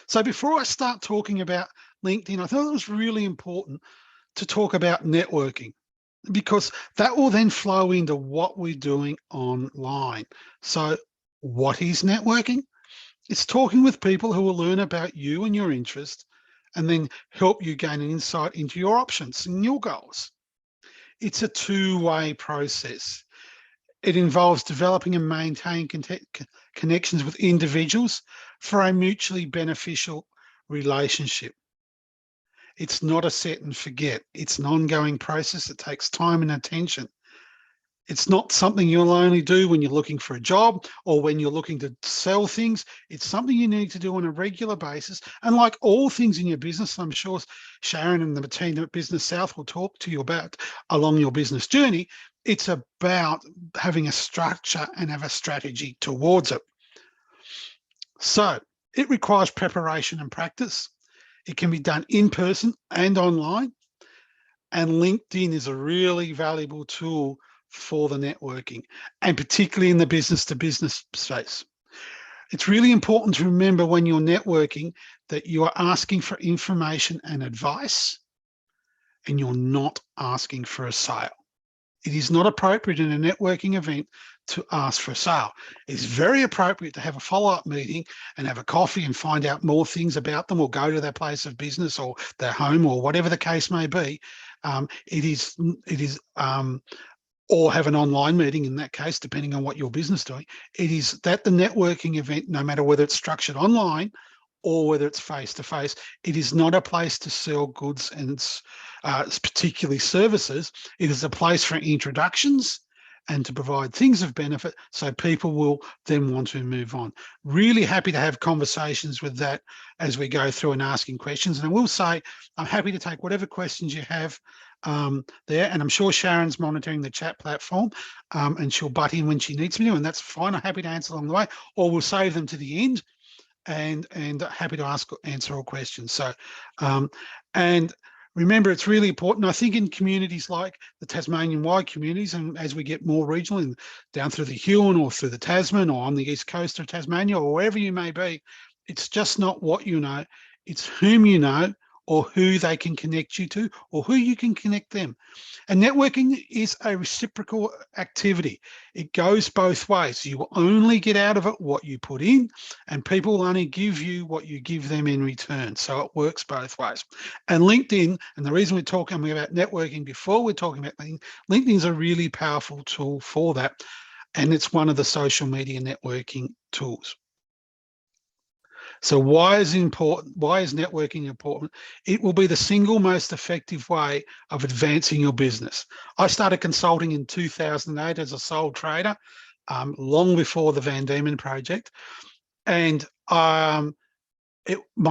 So before I start talking about LinkedIn, I thought it was really important to talk about networking, because that will then flow into what we're doing online. So what is networking? It's talking with people who will learn about you and your interest and then help you gain an insight into your options and your goals. It's a two-way process. It involves developing and maintaining connections with individuals for a mutually beneficial relationship. It's not a set and forget. It's an ongoing process that takes time and attention. It's not something you'll only do when you're looking for a job or when you're looking to sell things. It's something you need to do on a regular basis. And like all things in your business, I'm sure Sharon and the team at Business South will talk to you about along your business journey. It's about having a structure and have a strategy towards it. So it requires preparation and practice. It can be done in person and online. And LinkedIn is a really valuable tool for the networking, and particularly in the business to business space. It's really important to remember when you're networking that you are asking for information and advice, and you're not asking for a sale. It is not appropriate in a networking event to ask for a sale. It's very appropriate to have a follow-up meeting and have a coffee and find out more things about them, or go to their place of business or their home or whatever the case may be. Or have an online meeting in that case, depending on what your business is doing. It is that the networking event, no matter whether it's structured online or whether it's face-to-face, it is not a place to sell goods and it's particularly services. It is a place for introductions and to provide things of benefit so people will then want to move on. Really happy to have conversations with that as we go through and asking questions. And I will say, I'm happy to take whatever questions you have there, and I'm sure Sharon's monitoring the chat platform, and she'll butt in when she needs me to, and that's fine. I'm happy to answer along the way, or we'll save them to the end, and happy to answer all questions. So and remember, it's really important, I think, in communities like the Tasmanian-wide communities, and as we get more regional and down through the Huon or through the Tasman or on the east coast of Tasmania or wherever you may be, it's just not what you know, it's whom you know, or who they can connect you to, or who you can connect them. And networking is a reciprocal activity. It goes both ways. You will only get out of it what you put in, and people will only give you what you give them in return. So it works both ways. And LinkedIn, and the reason we're talking about networking before we're talking about LinkedIn, LinkedIn is a really powerful tool for that. And it's one of the social media networking tools. So why is networking important? It will be the single most effective way of advancing your business. I started consulting in 2008 as a sole trader, long before the Diemen Project. And my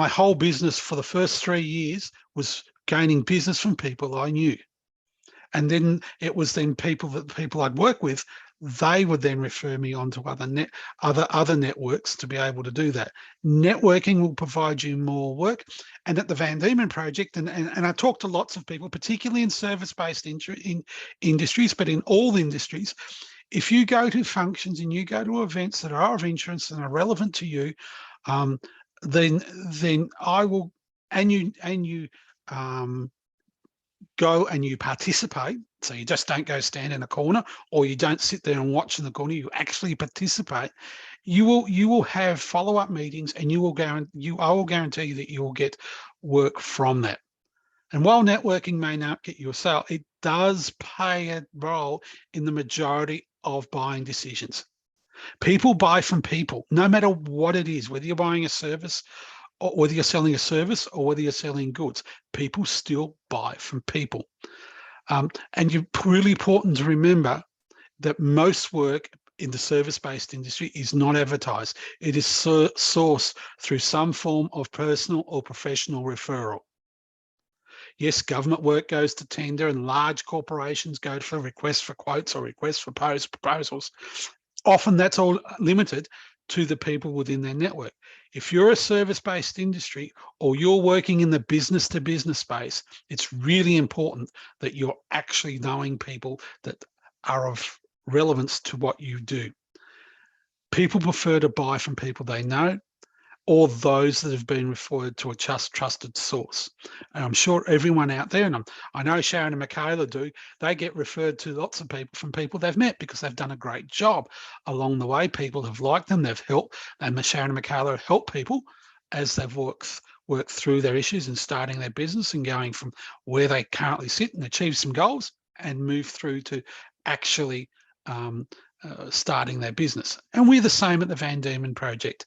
whole business for the first 3 years was gaining business from people I knew. And then it was then people I'd work with, they would then refer me on to other networks to be able to do that. Networking will provide you more work. And at the Diemen Project, and I talk to lots of people, particularly in service-based industries, but in all industries, if you go to functions and you go to events that are of interest and are relevant to you, then I will, and you go and you participate. So you just don't go stand in a corner, or you don't sit there and watch in the corner, you actually participate. You will have follow-up meetings, and I will guarantee you that you will get work from that. And while networking may not get you a sale, it does play a role in the majority of buying decisions. People buy from people, no matter what it is, whether you're buying a service, or whether you're selling a service, or whether you're selling goods, people still buy from people. And it's really important to remember that most work in the service-based industry is not advertised. It is sourced through some form of personal or professional referral. Yes, government work goes to tender, and large corporations go for requests for quotes or requests for proposals. Often that's all limited to the people within their network. If you're a service-based industry, or you're working in the business-to-business space, it's really important that you're actually knowing people that are of relevance to what you do. People prefer to buy from people they know, or those that have been referred to a trusted source. And I'm sure everyone out there, and I know Sharon and Michaela do, they get referred to lots of people from people they've met because they've done a great job along the way. People have liked them, they've helped, and Sharon and Michaela have helped people as they've worked through their issues and starting their business and going from where they currently sit and achieve some goals and move through to actually starting their business. And we're the same at the Diemen Project.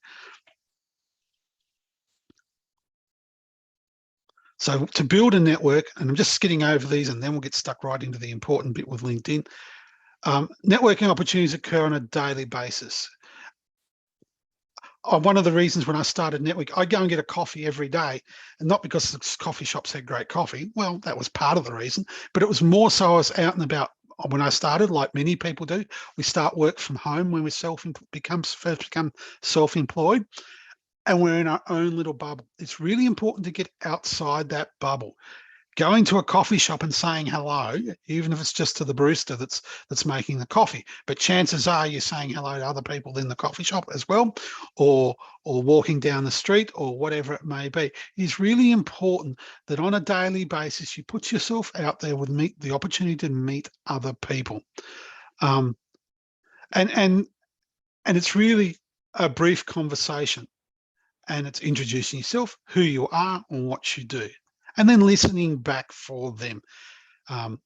So to build a network, and I'm just skidding over these and then we'll get stuck right into the important bit with LinkedIn. Networking opportunities occur on a daily basis. One of the reasons when I started network, I'd go and get a coffee every day, and not because the coffee shops had great coffee. Well, that was part of the reason, but it was more so I was out and about when I started, like many people do. We start work from home when we first become self-employed, and we're in our own little bubble. It's really important to get outside that bubble. Going to a coffee shop and saying hello, even if it's just to the barista that's making the coffee, but chances are you're saying hello to other people in the coffee shop as well, or walking down the street or whatever it may be. It is really important that on a daily basis you put yourself out there with the opportunity to meet other people, and it's really a brief conversation, and it's introducing yourself, who you are, and what you do, and then listening back for them. And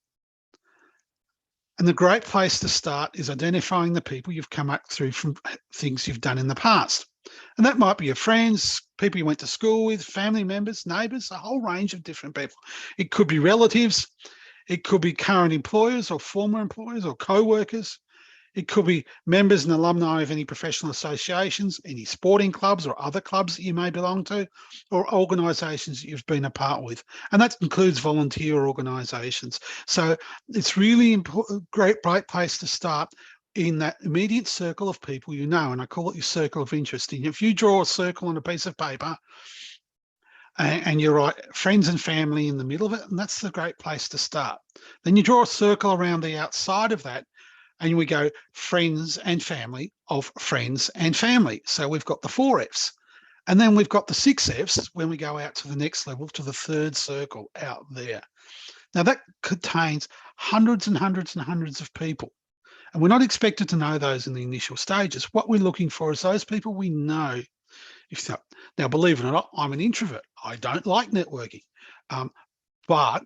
the great place to start is identifying the people you've come up through from things you've done in the past. And that might be your friends, people you went to school with, family members, neighbours, a whole range of different people. It could be relatives, it could be current employers or former employers or co-workers. It could be members and alumni of any professional associations, any sporting clubs or other clubs that you may belong to, or organisations that you've been a part with. And that includes volunteer organisations. So it's really important, great place to start in that immediate circle of people you know, and I call it your circle of interest. And if you draw a circle on a piece of paper and you write friends and family in the middle of it, and that's the great place to start. Then you draw a circle around the outside of that, and we go friends and family of friends and family. So we've got the 4 Fs. And then we've got the 6 Fs when we go out to the next level, to the third circle out there. Now that contains hundreds and hundreds and hundreds of people. And we're not expected to know those in the initial stages. What we're looking for is those people we know. Now, believe it or not, I'm an introvert. I don't like networking. But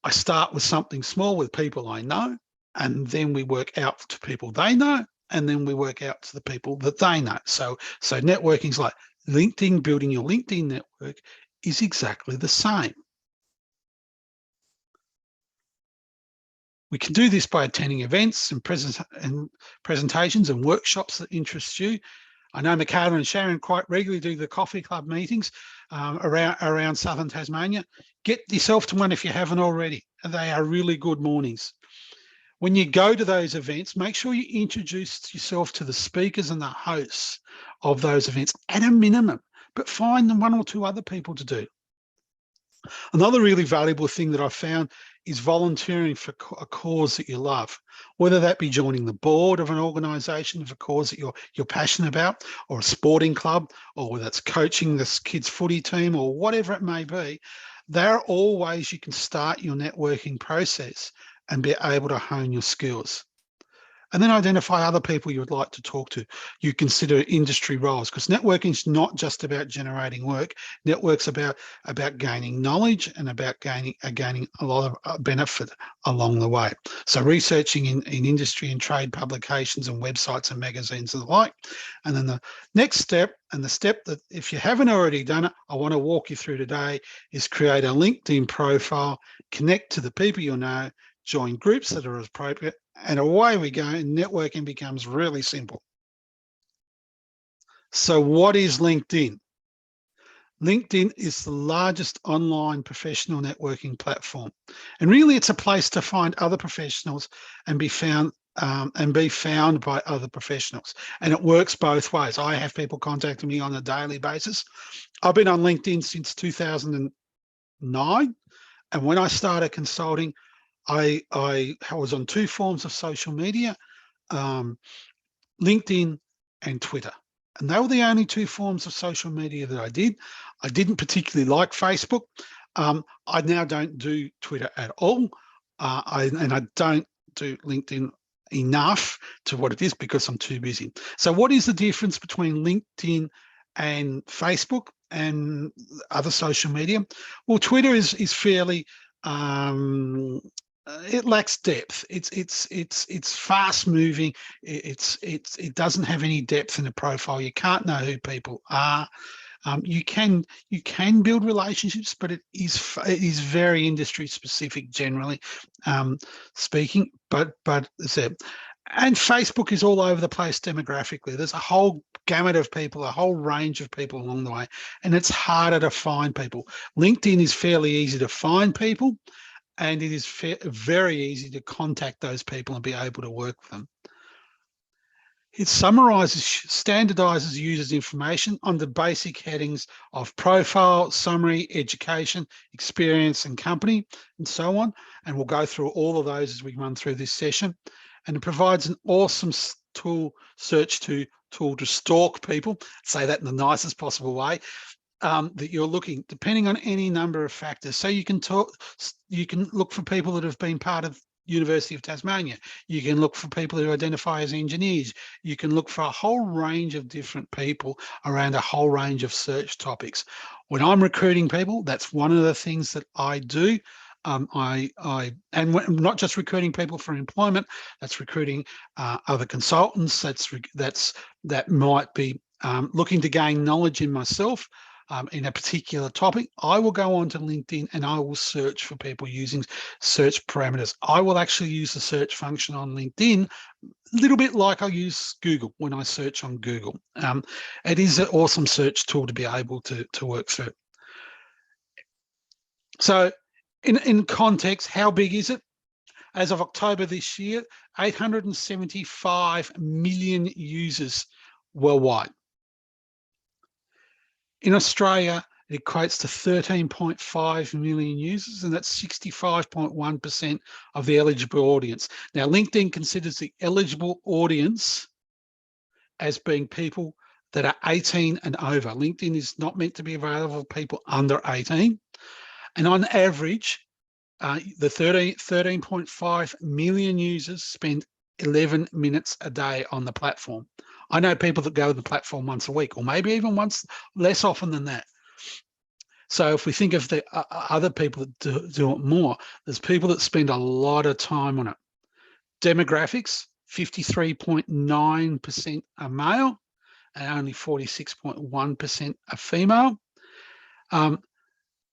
I start with something small with people I know, and then we work out to people they know, and then we work out to the people that they know. So networking is like LinkedIn, building your LinkedIn network is exactly the same. We can do this by attending events and presentations and workshops that interest you. I know Michaela and Sharon quite regularly do the coffee club meetings around Southern Tasmania. Get yourself to one if you haven't already. They are really good mornings. When you go to those events, make sure you introduce yourself to the speakers and the hosts of those events at a minimum, but find 1 or 2 other people to do. Another really valuable thing that I've found is volunteering for a cause that you love, whether that be joining the board of an organisation of a cause that you're passionate about, or a sporting club, or whether it's coaching this kids' footy team or whatever it may be. There are all ways you can start your networking process and be able to hone your skills. And then identify other people you would like to talk to. You consider industry roles, because networking is not just about generating work. Network's about gaining knowledge and about gaining a lot of benefit along the way. So researching in industry and trade publications and websites and magazines and the like. And then the next step, and the step that if you haven't already done it, I want to walk you through today, is create a LinkedIn profile, connect to the people you know, join groups that are appropriate, and away we go, and networking becomes really simple. So what is LinkedIn? LinkedIn is the largest online professional networking platform. And really it's a place to find other professionals and be found by other professionals. And it works both ways. I have people contacting me on a daily basis. I've been on LinkedIn since 2009. And when I started consulting, I was on 2 forms of social media, LinkedIn and Twitter. And they were the only two forms of social media that I did. I didn't particularly like Facebook. I now don't do Twitter at all. And I don't do LinkedIn enough to what it is because I'm too busy. So what is the difference between LinkedIn and Facebook and other social media? Well, Twitter is fairly it lacks depth. It's fast moving. It doesn't have any depth in the profile. You can't know who people are. You can build relationships, but it is very industry specific generally speaking. But and Facebook is all over the place demographically. There's a whole gamut of people, a whole range of people along the way, and it's harder to find people. LinkedIn is fairly easy to find people, and it is very easy to contact those people and be able to work with them. It summarizes, standardizes users' information on the basic headings of profile, summary, education, experience, and company, and so on. And we'll go through all of those as we run through this session. And it provides an awesome search tool to stalk people, say that in the nicest possible way, that you're looking, depending on any number of factors. So you can look for people that have been part of University of Tasmania. You can look for people who identify as engineers. You can look for a whole range of different people around a whole range of search topics. When I'm recruiting people, that's one of the things that I do. And not just recruiting people for employment, that's recruiting other consultants. That might be looking to gain knowledge in myself. In a particular topic, I will go onto LinkedIn and I will search for people using search parameters. I will actually use the search function on LinkedIn, a little bit like I use Google when I search on Google. It is an awesome search tool to be able to work through. So in context, how big is it? As of October this year, 875 million users worldwide. In Australia, it equates to 13.5 million users, and that's 65.1% of the eligible audience. Now, LinkedIn considers the eligible audience as being people that are 18 and over. LinkedIn is not meant to be available for people under 18. And on average, the 13.5 million users spend 11 minutes a day on the platform. I know people that go to the platform once a week, or maybe even once, less often than that. So if we think of the other people that do it more, there's people that spend a lot of time on it. Demographics, 53.9% are male and only 46.1% are female.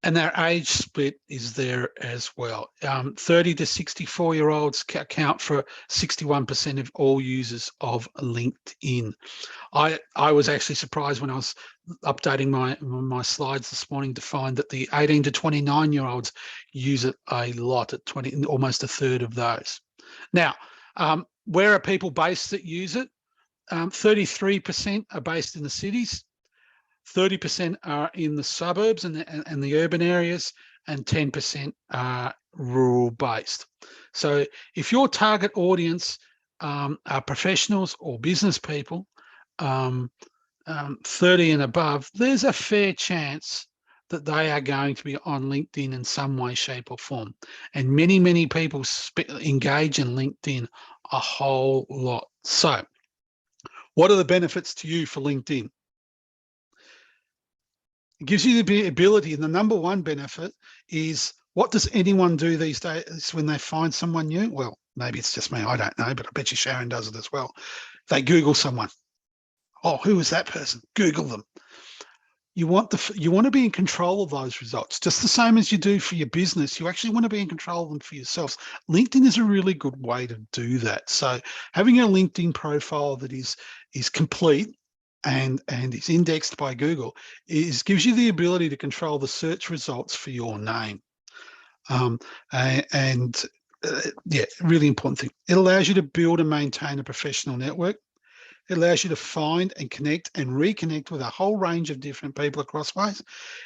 And their age split is there as well. 30 to 64-year-olds account for 61% of all users of LinkedIn. I was actually surprised when I was updating my slides this morning to find that the 18 to 29-year-olds use it a lot, at almost a third of those. Now, where are people based that use it? 33% are based in the cities. 30% are in the suburbs and the urban areas, and 10% are rural based. So if your target audience are professionals or business people, 30 and above, there's a fair chance that they are going to be on LinkedIn in some way, shape or form. And many people engage in LinkedIn a whole lot. So what are the benefits to you for LinkedIn? It gives you the ability, and the number one benefit is, what does anyone do these days when they find someone new? Well, maybe it's just me, I don't know, but I bet you Sharon does it as well. They Google someone. Oh, who is that person? Google them. You want to be in control of those results, just the same as you do for your business. You actually want to be in control of them for yourselves. LinkedIn is a really good way to do that. So having a LinkedIn profile that is complete and is indexed by Google gives you the ability to control the search results for your name. Yeah, really important thing. It allows you to build and maintain a professional network. It allows you to find and connect and reconnect with a whole range of different people across ways.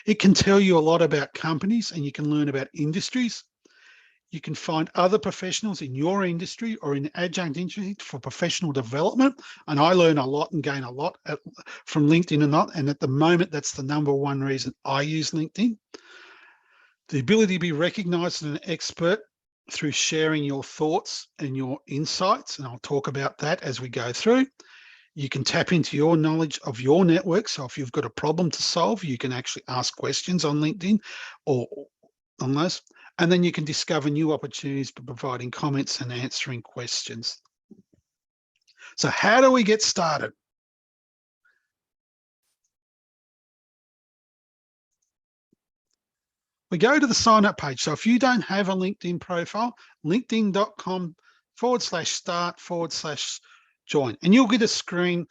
It can tell you a lot about companies, and you can learn about industries. You can find other professionals in your industry or in adjunct industry for professional development. And I learn a lot and gain a lot from LinkedIn and at the moment, that's the #1 reason I use LinkedIn. The ability to be recognized as an expert through sharing your thoughts and your insights. And I'll talk about that as we go through. You can tap into your knowledge of your network. So if you've got a problem to solve, you can actually ask questions on LinkedIn or on those. And then you can discover new opportunities by providing comments and answering questions. So how do we get started? We go to the sign up page. So if you don't have a LinkedIn profile, linkedin.com/start/join, and you'll get a screen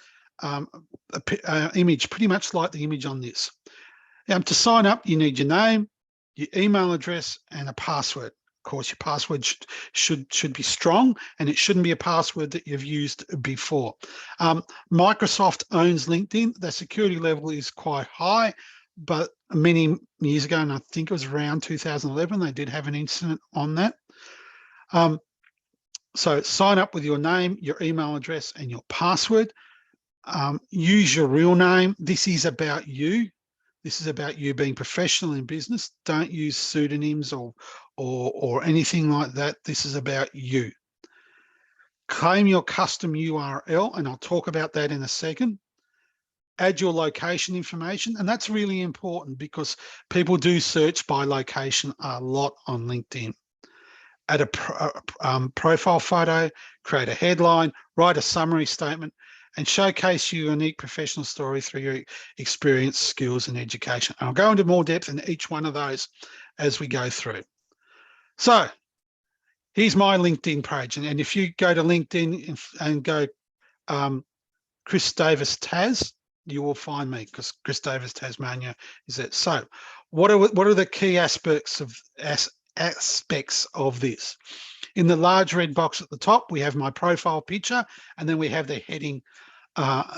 image pretty much like the image on this. To sign up, you need your name, your email address, and a password. Of course, your password should be strong, and it shouldn't be a password that you've used before. Microsoft owns LinkedIn. The security level is quite high, but many years ago, and I think it was around 2011, they did have an incident on that. So sign up with your name, your email address, and your password. Use your real name. This is about you. This is about you being professional in business. Don't use pseudonyms or anything like that. This is about you. Claim your custom URL, and I'll talk about that in a second. Add your location information, and that's really important because people do search by location a lot on LinkedIn. Add a profile photo, create a headline, write a summary statement, and showcase your unique professional story through your experience, skills, and education. I'll go into more depth in each one of those as we go through. So here's my LinkedIn page. And if you go to LinkedIn and go Chris Davis Tas, you will find me because Chris Davis Tasmania is it. So what are the key aspects of this? In the large red box at the top, we have my profile picture, and then we have the heading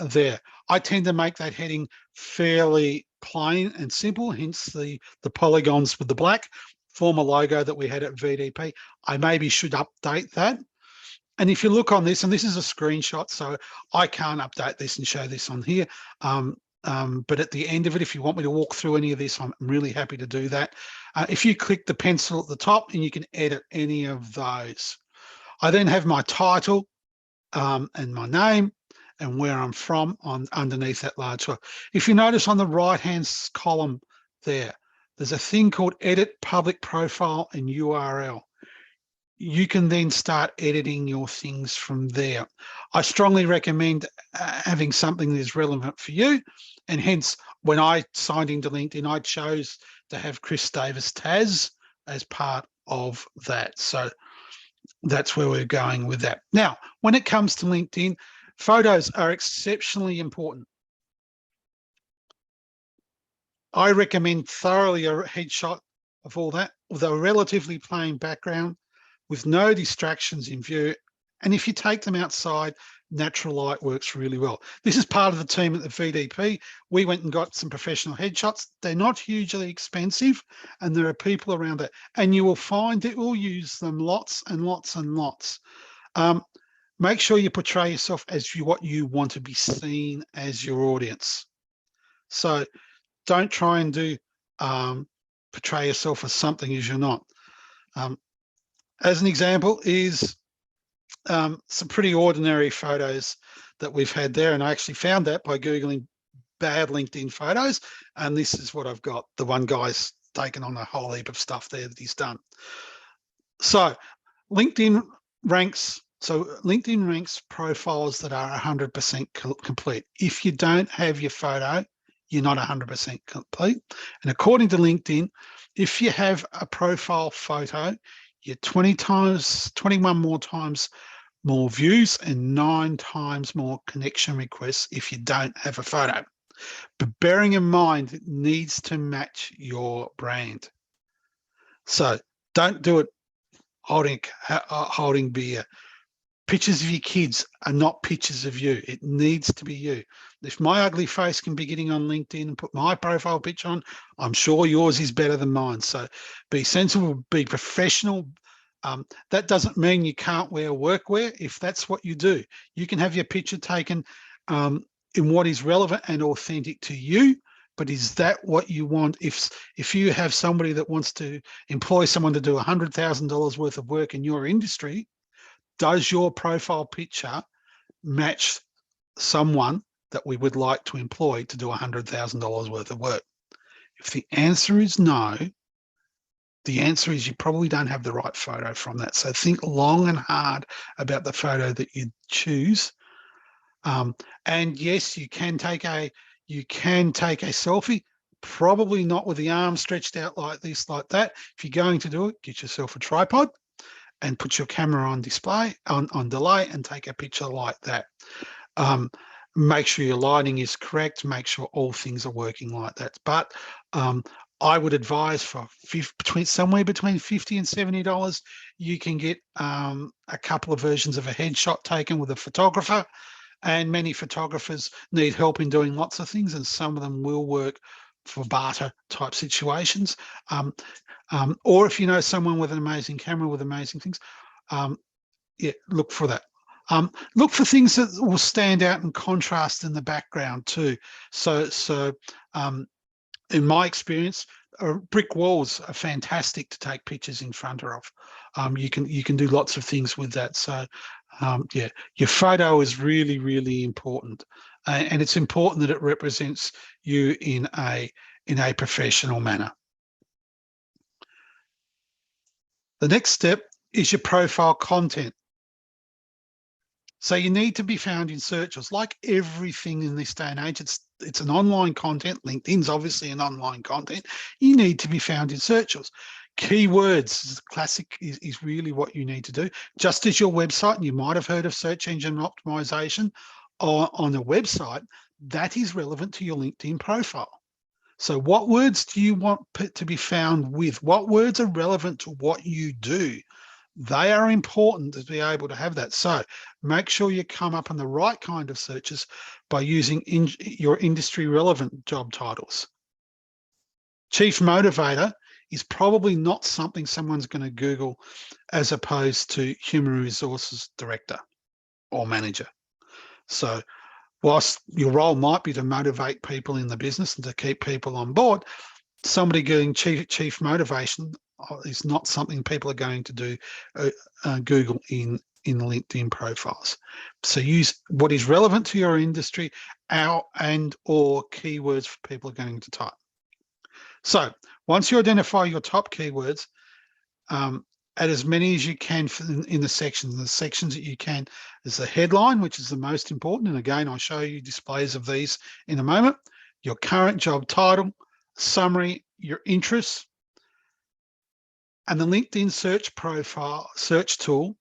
there. I tend to make that heading fairly plain and simple, hence the polygons with the black, former logo that we had at VDP. I maybe should update that. And if you look on this, and this is a screenshot, so I can't update this and show this on here. But at the end of it, if you want me to walk through any of this, I'm really happy to do that. If you click the pencil at the top, and you can edit any of those. I then have my title and my name and where I'm from underneath that large one. If you notice on the right-hand column there's a thing called Edit Public Profile and URL. You can then start editing your things from there. I strongly recommend having something that is relevant for you. And hence, when I signed into LinkedIn, I chose to have Chris Davis Tas as part of that. So that's where we're going with that. Now, when it comes to LinkedIn, photos are exceptionally important. I recommend thoroughly a headshot of all that with a relatively plain background, with no distractions in view. And if you take them outside, natural light works really well. This is part of the team at the VDP. We went and got some professional headshots. They're not hugely expensive, and there are people around it. And you will find that we'll use them lots and lots and lots. Make sure you portray yourself as what you want to be seen as your audience. So don't try and portray yourself as something as you're not. As an example is some pretty ordinary photos that we've had there. And I actually found that by Googling bad LinkedIn photos. And this is what I've got. The one guy's taken on a whole heap of stuff there that he's done. So LinkedIn ranks profiles that are 100% complete. If you don't have your photo, you're not 100% complete. And according to LinkedIn, if you have a profile photo, you're 21 more times more views and 9 times more connection requests if you don't have a photo. But bearing in mind, it needs to match your brand. So don't do it holding beer. Pictures of your kids are not pictures of you. It needs to be you. If my ugly face can be getting on LinkedIn and put my profile picture on, I'm sure yours is better than mine. So be sensible, be professional, That doesn't mean you can't wear workwear. If that's what you do, you can have your picture taken in what is relevant and authentic to you. But is that what you want? If you have somebody that wants to employ someone to do $100,000 worth of work in your industry, does your profile picture match someone that we would like to employ to do $100,000 worth of work? If the answer is no, the answer is you probably don't have the right photo from that. So think long and hard about the photo that you choose. And yes, you can take a selfie, probably not with the arm stretched out like this, like that. If you're going to do it, get yourself a tripod and put your camera on display, on delay, and take a picture like that. Make sure your lighting is correct, make sure all things are working like that. But I would advise for somewhere between $50 and $70, you can get a couple of versions of a headshot taken with a photographer. And many photographers need help in doing lots of things, and some of them will work for barter type situations. Or if you know someone with an amazing camera with amazing things, yeah, look for that. Look for things that will stand out and contrast in the background too. So in my experience, brick walls are fantastic to take pictures in front of. You can do lots of things with that. So yeah, your photo is really, really important, and it's important that it represents you in a professional manner. The next step is your profile content. So you need to be found in searches. Like everything in this day and age, it's an online content. LinkedIn's obviously an online content. You need to be found in searches. Keywords, classic, is really what you need to do. Just as your website, and you might have heard of search engine optimization on a website, that is relevant to your LinkedIn profile. So what words do you want to be found with? What words are relevant to what you do? They are important to be able to have that. So make sure you come up on the right kind of searches by using your industry relevant job titles. Chief motivator is probably not something someone's going to Google as opposed to human resources director or manager. So whilst your role might be to motivate people in the business and to keep people on board, somebody getting chief motivation is not something people are going to do Google in LinkedIn profiles. So use what is relevant to your industry and or keywords for people are going to type. So once you identify your top keywords, add as many as you can in the sections. The sections that you can is the headline, which is the most important. And again, I'll show you displays of these in a moment. Your current job title, summary, your interests, and the LinkedIn search tool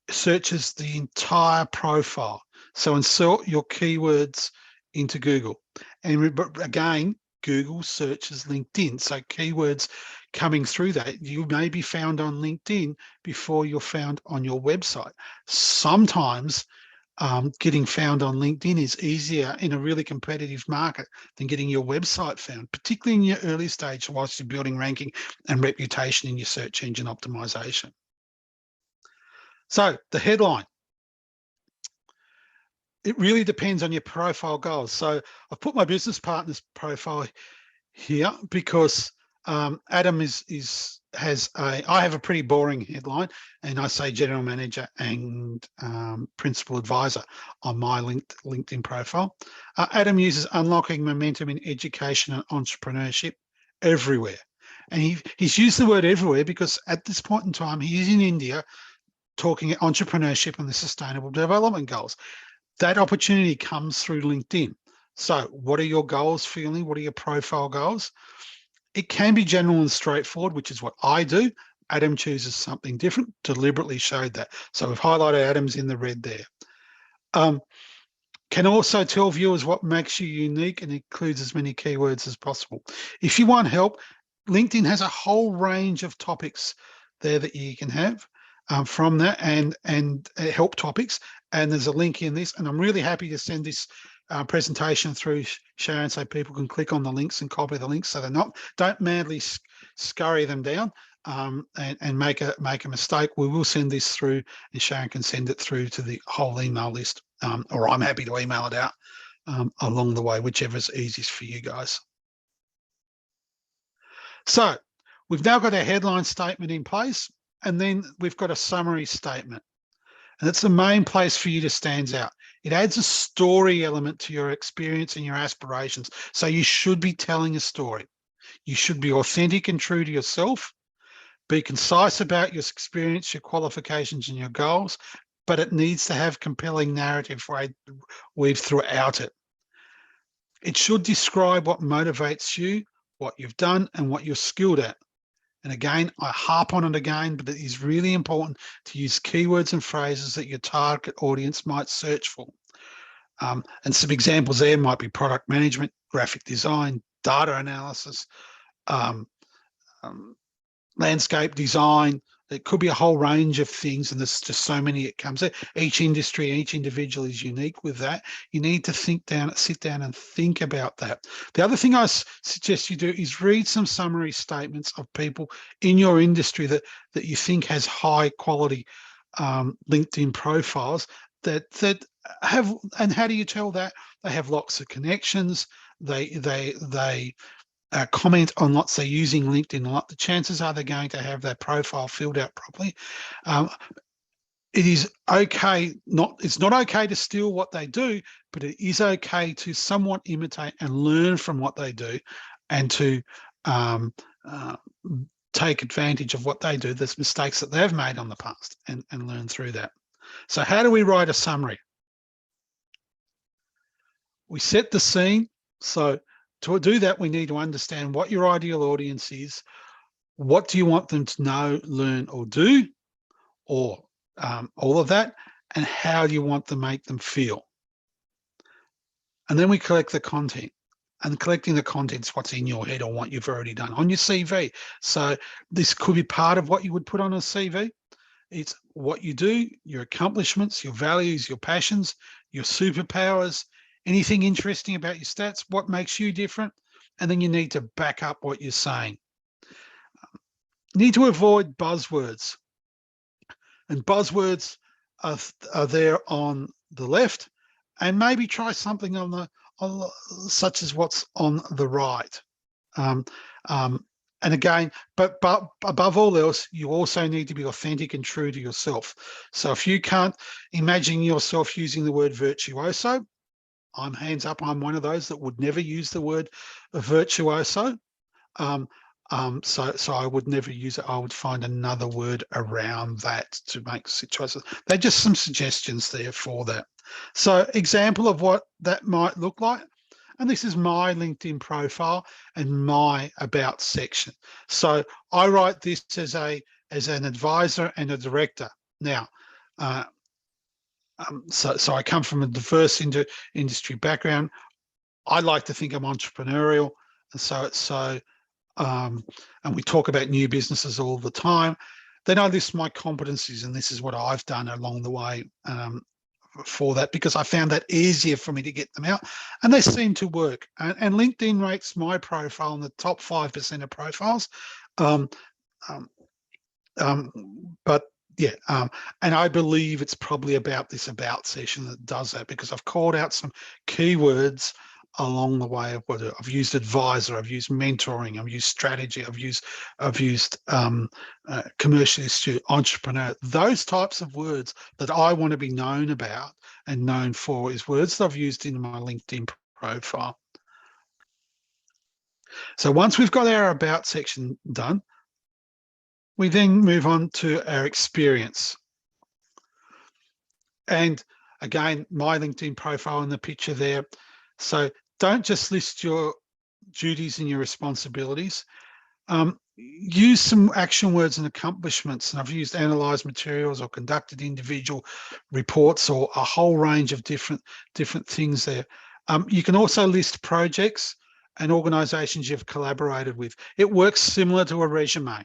searches the entire profile. So insert your keywords into Google. And again, Google searches LinkedIn. So keywords coming through that, you may be found on LinkedIn before you're found on your website. Sometimes getting found on LinkedIn is easier in a really competitive market than getting your website found, particularly in your early stage whilst you're building ranking and reputation in your search engine optimization. So the headline, it really depends on your profile goals. So I've put my business partner's profile here because Adam I have a pretty boring headline, and I say general manager and principal advisor on my LinkedIn profile. Adam uses unlocking momentum in education and entrepreneurship everywhere. And he's used the word everywhere because at this point in time, he is in India talking entrepreneurship and the sustainable development goals. That opportunity comes through LinkedIn. So what are your goals feeling? What are your profile goals? It can be general and straightforward, which is what I do. Adam chooses something different, deliberately showed that. So we've highlighted Adam's in the red there. Can also tell viewers what makes you unique and includes as many keywords as possible. If you want help, LinkedIn has a whole range of topics there that you can have from that and help topics. And there's a link in this, and I'm really happy to send this presentation through Sharon so people can click on the links and copy the links, so don't madly scurry them down and make a mistake. We will send this through, and Sharon can send it through to the whole email list, or I'm happy to email it out along the way, whichever's easiest for you guys. So we've now got a headline statement in place, and then we've got a summary statement. And it's the main place for you to stand out. It adds a story element to your experience and your aspirations. So you should be telling a story. You should be authentic and true to yourself. Be concise about your experience, your qualifications, and your goals, but it needs to have compelling narrative weave throughout it. It should describe what motivates you, what you've done, and what you're skilled at. And again, I harp on it again, but it is really important to use keywords and phrases that your target audience might search for. And some examples there might be product management, graphic design, data analysis, landscape design. It could be a whole range of things, and there's just so many it comes in. Each industry, each individual is unique with that. You need to sit down and think about that. The other thing I suggest you do is read some summary statements of people in your industry that you think has high quality LinkedIn profiles that have, and how do you tell that? They have lots of connections. They comment on lots, they're using LinkedIn a lot. The chances are they're going to have their profile filled out properly. It is okay, it's not okay to steal what they do, but it is okay to somewhat imitate and learn from what they do, and to take advantage of what they do, there's mistakes that they've made on the past, and learn through that. So how do we write a summary? We set the scene. So to do that, we need to understand what your ideal audience is. What do you want them to know, learn, or do, or all of that, and how do you want to make them feel? And then we collect the content. And collecting the content's what's in your head or what you've already done on your CV. So this could be part of what you would put on a CV. It's what you do, your accomplishments, your values, your passions, your superpowers, anything interesting about your stats, what makes you different, and then you need to back up what you're saying. You need to avoid buzzwords. And buzzwords are there on the left, and maybe try something such as what's on the right. And again, but above all else, you also need to be authentic and true to yourself. So if you can't imagine yourself using the word virtuoso, I'm hands up, I'm one of those that would never use the word virtuoso. So I would never use it. I would find another word around that to make situations. They're just some suggestions there for that. So example of what that might look like. And this is my LinkedIn profile and my about section. So I write this as an advisor and a director. Now, so I come from a diverse industry background. I like to think I'm entrepreneurial, and we talk about new businesses all the time. Then I list my competencies, and this is what I've done along the way for that, because I found that easier for me to get them out, and they seem to work. And LinkedIn rates my profile in the top 5% of profiles. But yeah, and I believe it's probably about this about session that does that, because I've called out some keywords along the way of what I've used: advisor, I've used mentoring, I've used strategy, I've used commercially astute, entrepreneur. Those types of words that I want to be known about and known for is words that I've used in my LinkedIn profile. So once we've got our about section done, we then move on to our experience. And again, my LinkedIn profile in the picture there. So don't just list your duties and your responsibilities. Use some action words and accomplishments. And I've used analyzed materials or conducted individual reports, or a whole range of different things there. You can also list projects and organizations you've collaborated with. It works similar to a resume.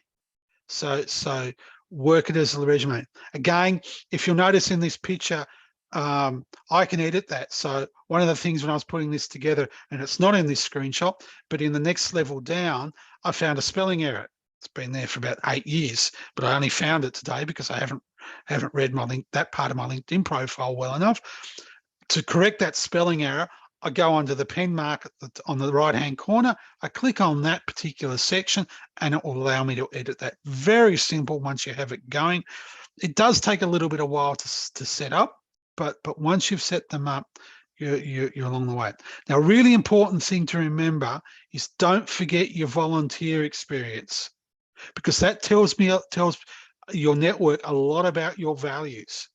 So work it as a resume. Again, if you'll notice in this picture, I can edit that. So one of the things when I was putting this together, and it's not in this screenshot, but in the next level down, I found a spelling error. It's been there for about 8 years, but I only found it today because I haven't read that part of my LinkedIn profile well enough. To correct that spelling error, I go onto the pen mark on the right-hand corner. I click on that particular section, and it will allow me to edit that. Very simple once you have it going. It does take a little bit of while to set up, but once you've set them up, you're along the way. Now, a really important thing to remember is don't forget your volunteer experience, because that tells your network a lot about your values,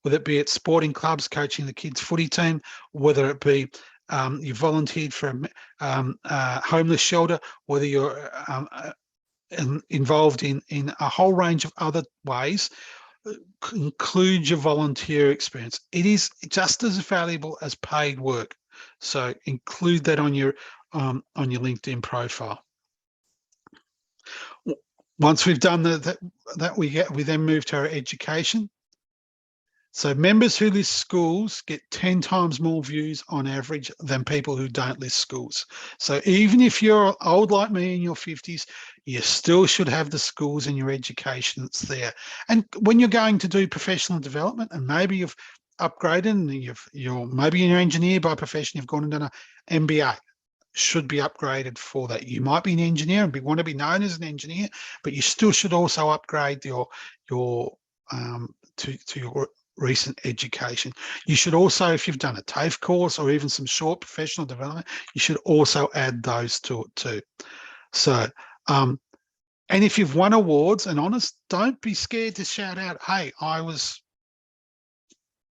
whether it be at sporting clubs, coaching the kids' footy team, whether it be you volunteered for a homeless shelter, whether you're involved in a whole range of other ways. Include your volunteer experience. It is just as valuable as paid work. So include that on your LinkedIn profile. Once we've done that, we then move to our education. So members who list schools get 10 times more views on average than people who don't list schools. So even if you're old like me in your 50s, you still should have the schools in your education that's there. And when you're going to do professional development, and maybe you've upgraded and maybe you're an engineer by profession, you've gone and done an MBA, should be upgraded for that. You might be an engineer and want to be known as an engineer, but you still should also upgrade to your recent education. You should also, if you've done a TAFE course or even some short professional development, you should also add those to it too. So, and if you've won awards, and honest, don't be scared to shout out, hey, I was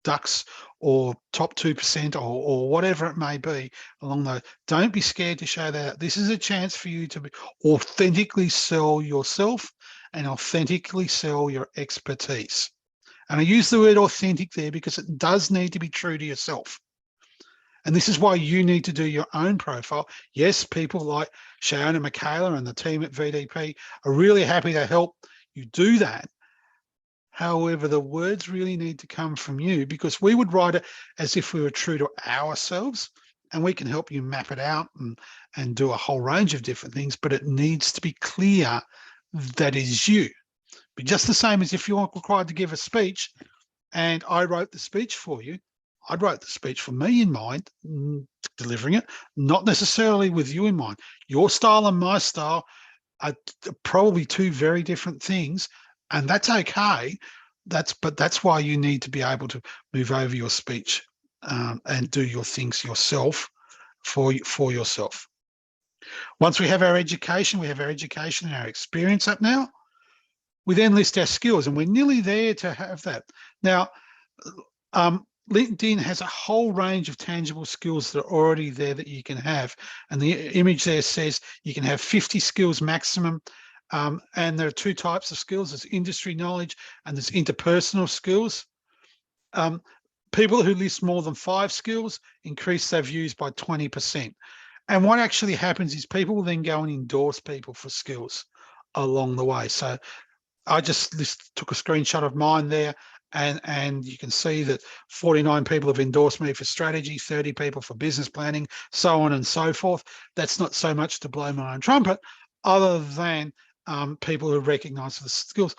Dux or top 2% or whatever it may be along those. Don't be scared to show that. This is a chance for you to authentically sell yourself and authentically sell your expertise. And I use the word authentic there because it does need to be true to yourself. And this is why you need to do your own profile. Yes, people like Sharon and Michaela and the team at VDP are really happy to help you do that. However, the words really need to come from you, because we would write it as if we were true to ourselves, and we can help you map it out and do a whole range of different things, but it needs to be clear that is you. But just the same as if you're required to give a speech and I wrote the speech for you, I'd write the speech for me in mind, delivering it, not necessarily with you in mind. Your style and my style are probably two very different things, and that's okay. But that's why you need to be able to move over your speech and do your things yourself for yourself. Once we have our education, and our experience up now. We then list our skills, and we're nearly there to have that. Now, LinkedIn has a whole range of tangible skills that are already there that you can have. And the image there says you can have 50 skills maximum. And there are two types of skills. There's industry knowledge and there's interpersonal skills. People who list more than 5 skills increase their views by 20%. And what actually happens is people will then go and endorse people for skills along the way. So I just took a screenshot of mine there, and you can see that 49 people have endorsed me for strategy, 30 people for business planning, so on and so forth. That's not so much to blow my own trumpet, other than people who recognize the skills.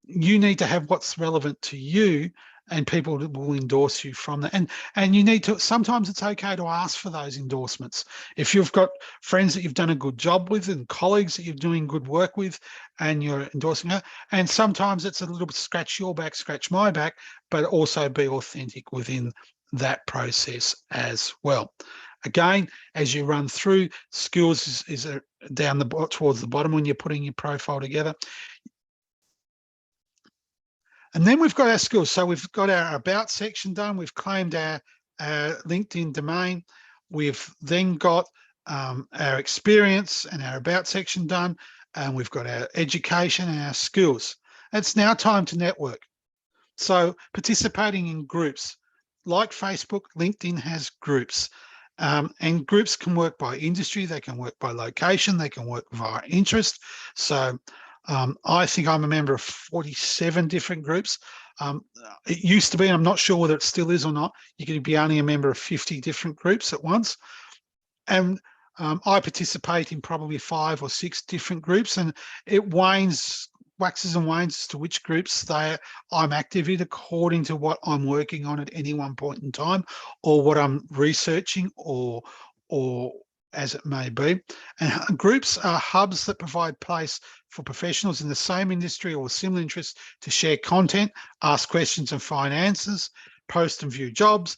You need to have what's relevant to you, and people will endorse you from that. And you need to, sometimes it's okay to ask for those endorsements. If you've got friends that you've done a good job with and colleagues that you're doing good work with and you're endorsing her, and sometimes it's a little bit scratch your back, scratch my back, but also be authentic within that process as well. Again, as you run through, skills is down towards the bottom when you're putting your profile together. And then we've got our skills. So we've got our about section done. We've claimed our LinkedIn domain. We've then got our experience and our about section done. And we've got our education and our skills. It's now time to network. So participating in groups like Facebook, LinkedIn has groups. And groups can work by industry. They can work by location. They can work via interest. So I think I'm a member of 47 different groups. It used to be, I'm not sure whether it still is or not, you could be only a member of 50 different groups at once. And I participate in probably 5 or 6 different groups, and it waxes and wanes as to which groups I'm active in according to what I'm working on at any one point in time, or what I'm researching, or as it may be. And groups are hubs that provide place for professionals in the same industry or similar interests to share content, ask questions and find answers, post and view jobs,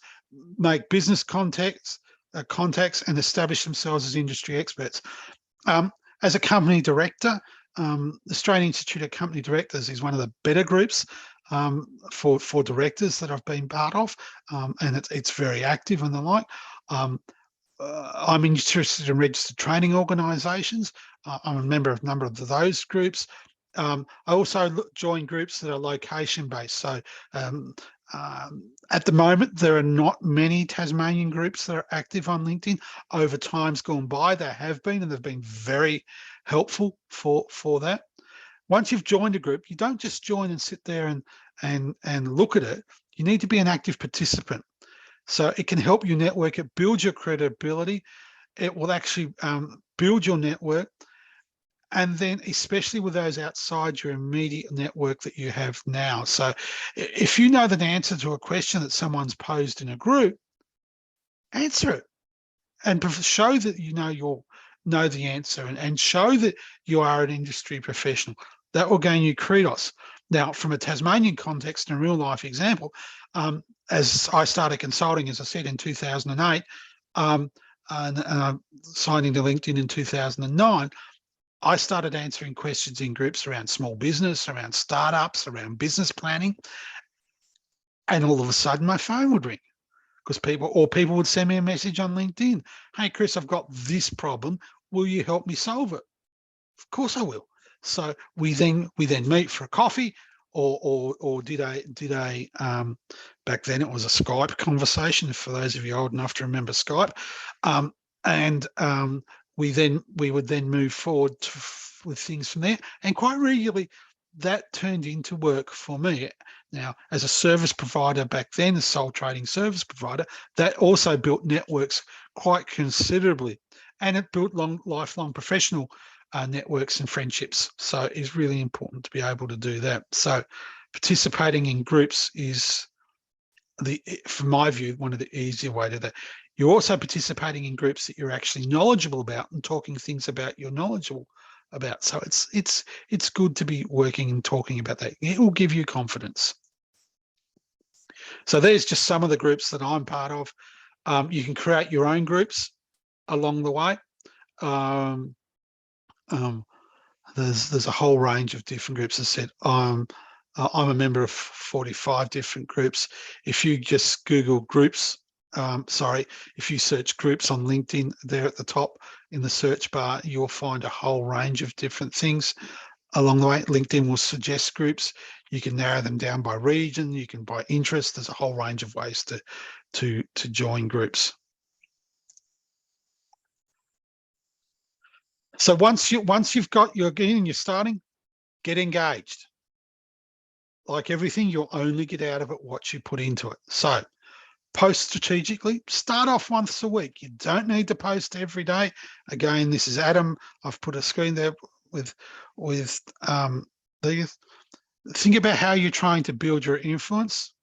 make business contacts, and establish themselves as industry experts. As a company director, the Australian Institute of Company Directors is one of the better groups for directors that I've been part of, and it's very active and the like. I'm interested in registered training organisations. I'm a member of a number of those groups. I also join groups that are location-based. So at the moment, there are not many Tasmanian groups that are active on LinkedIn. Over times gone by, there have been, and they've been very helpful for that. Once you've joined a group, you don't just join and sit there and look at it. You need to be an active participant. So it can help you network, it builds your credibility, it will actually build your network. And then especially with those outside your immediate network that you have now. So if you know the answer to a question that someone's posed in a group, answer it and show that you know the answer, and show that you are an industry professional. That will gain you kudos. Now, from a Tasmanian context and a real life example, as I started consulting, as I said, in 2008, and signed into LinkedIn in 2009, I started answering questions in groups around small business, around startups, around business planning, and all of a sudden my phone would ring because people would send me a message on LinkedIn. Hey, Chris, I've got this problem. Will you help me solve it? Of course I will. So we then meet for a coffee, or did a back then it was a Skype conversation, for those of you old enough to remember Skype, and we would then move forward with things from there. And quite regularly, that turned into work for me. Now, as a service provider back then, a sole trading service provider, that also built networks quite considerably, and it built lifelong professional networks and friendships. So it's really important to be able to do that. So participating in groups is, from my view, one of the easier way to that. You're also participating in groups that you're actually knowledgeable about and talking things about you're knowledgeable about. So it's good to be working and talking about that. It will give you confidence. So there's just some of the groups that I'm part of. You can create your own groups along the way. There's a whole range of different groups. As I said, I'm a member of 45 different groups. If you just Google groups, if you search groups on LinkedIn, there at the top in the search bar, you'll find a whole range of different things along the way. LinkedIn will suggest groups. You can narrow them down by region, you can by interest. There's a whole range of ways to join groups. So once you've got your game and you're starting, get engaged. Like everything, you'll only get out of it what you put into it. So post strategically, start off once a week. You don't need to post every day. Again, this is Adam. I've put a screen there with these. Think about how you're trying to build your influence.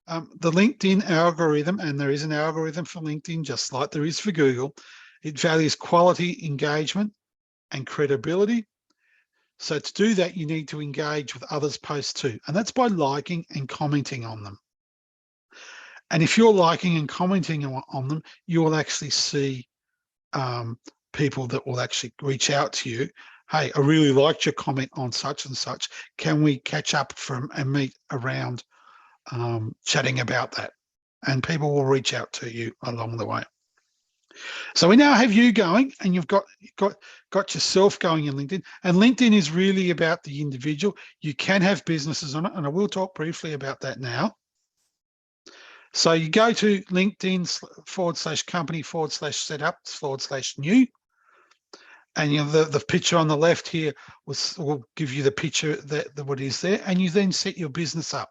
The LinkedIn algorithm, and there is an algorithm for LinkedIn, just like there is for Google, it values quality, engagement, and credibility. So to do that, you need to engage with others' posts too, and that's by liking and commenting on them. And if you're liking and commenting on them, you will actually see people that will actually reach out to you. Hey, I really liked your comment on such and such. Can we catch up and meet around chatting about that? And people will reach out to you along the way. So we now have you going, and you've got yourself going in LinkedIn. And LinkedIn is really about the individual. You can have businesses on it, and I will talk briefly about that now. So you go to LinkedIn /company/setup/new. And the picture on the left here will give you the picture that what is there, and you then set your business up.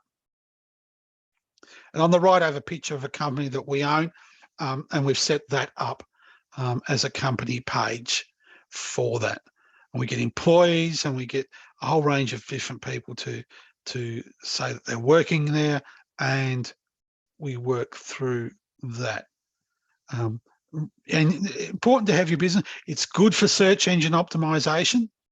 And on the right, I have a picture of a company that we own, and we've set that up as a company page for that. And we get employees, and we get a whole range of different people to say that they're working there, and we work through that. And important to have your business. It's good for search engine optimization.